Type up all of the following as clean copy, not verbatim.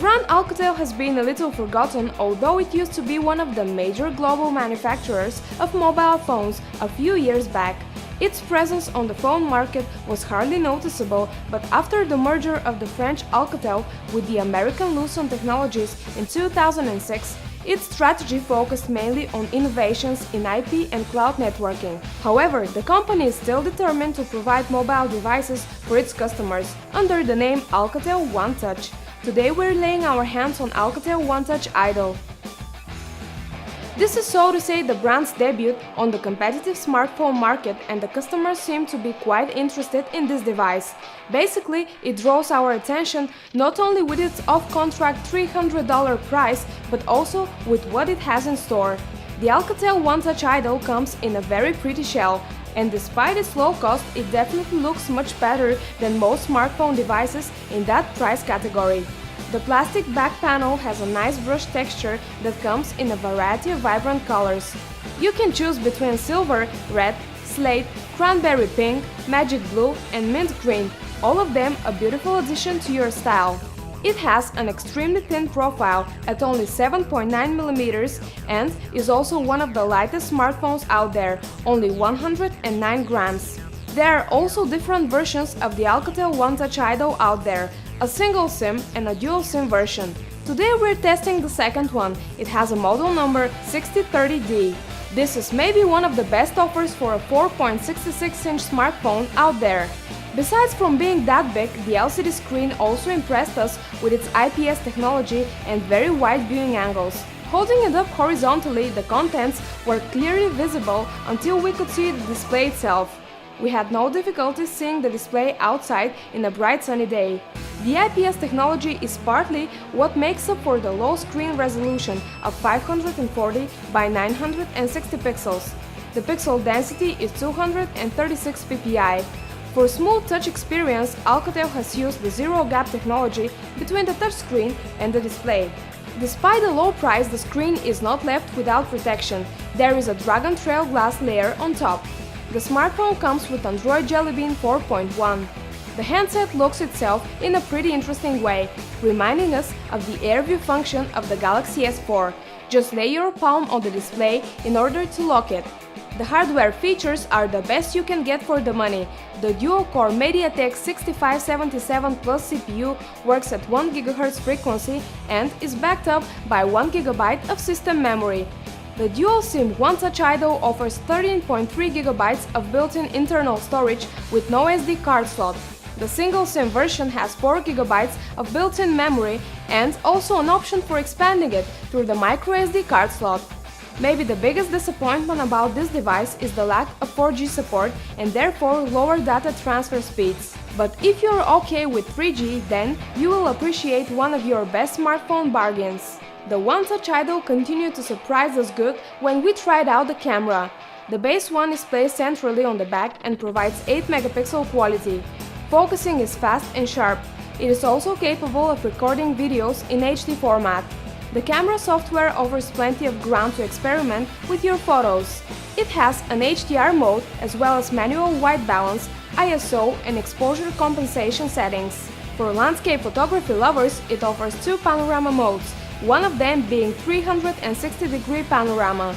brand Alcatel has been a little forgotten, although it used to be one of the major global manufacturers of mobile phones a few years back. Its presence on the phone market was hardly noticeable, but after the merger of the French Alcatel with the American Lucent Technologies in 2006, its strategy focused mainly on innovations in IP and cloud networking. However, the company is still determined to provide mobile devices for its customers under the name Alcatel One Touch. Today we're laying our hands on Alcatel One Touch Idol. This is, so to say, the brand's debut on the competitive smartphone market, and the customers seem to be quite interested in this device. Basically, it draws our attention not only with its off-contract $300 price, but also with what it has in store. The Alcatel One Touch Idol comes in a very pretty shell, and despite its low cost, it definitely looks much better than most smartphone devices in that price category. The plastic back panel has a nice brush texture that comes in a variety of vibrant colors. You can choose between silver, red, slate, cranberry pink, magic blue and mint green, all of them a beautiful addition to your style. It has an extremely thin profile at only 7.9mm and is also one of the lightest smartphones out there, only 109 grams. There are also different versions of the Alcatel One Touch Idol out there, a single SIM and a dual SIM version. Today we're testing the second one. It has a model number 6030D. This is maybe one of the best offers for a 4.66-inch smartphone out there. Besides from being that big, the LCD screen also impressed us with its IPS technology and very wide viewing angles. Holding it up horizontally, the contents were clearly visible until we could see the display itself. We had no difficulty seeing the display outside in a bright sunny day. The IPS technology is partly what makes up for the low screen resolution of 540 by 960 pixels. The pixel density is 236 ppi. For smooth touch experience, Alcatel has used the zero-gap technology between the touchscreen and the display. Despite the low price, the screen is not left without protection. There is a Dragon Trail glass layer on top. The smartphone comes with Android Jelly Bean 4.1. The handset looks itself in a pretty interesting way, reminding us of the Air View function of the Galaxy S4. Just lay your palm on the display in order to lock it. The hardware features are the best you can get for the money. The dual-core MediaTek 6577 Plus CPU works at 1 GHz frequency and is backed up by 1 GB of system memory. The dual SIM One Touch Idol offers 13.3 GB of built-in internal storage with no SD card slot. The single SIM version has 4 GB of built-in memory and also an option for expanding it through the microSD card slot. Maybe the biggest disappointment about this device is the lack of 4G support and therefore lower data transfer speeds. But if you're okay with 3G, then you will appreciate one of your best smartphone bargains. The One Touch Idol continued to surprise us good when we tried out the camera. The base one is placed centrally on the back and provides 8 megapixel quality. Focusing is fast and sharp. It is also capable of recording videos in HD format. The camera software offers plenty of ground to experiment with your photos. It has an HDR mode as well as manual white balance, ISO and exposure compensation settings. For landscape photography lovers, it offers 2 panorama modes, one of them being 360-degree panorama.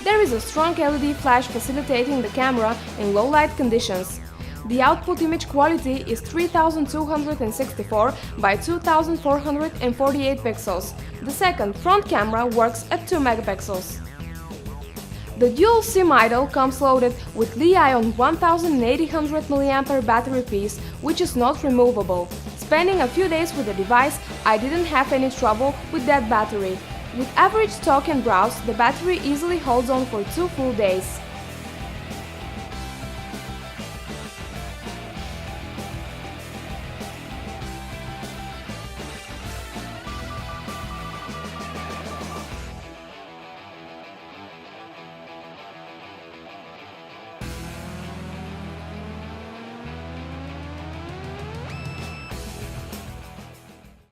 There is a strong LED flash facilitating the camera in low light conditions. The output image quality is 3264 by 2448 pixels. The second front camera works at 2 megapixels. The dual SIM Idol comes loaded with Li-ion 1800 mAh battery piece, which is not removable. Spending a few days with the device, I didn't have any trouble with that battery. With average talk and browse, the battery easily holds on for 2 full days.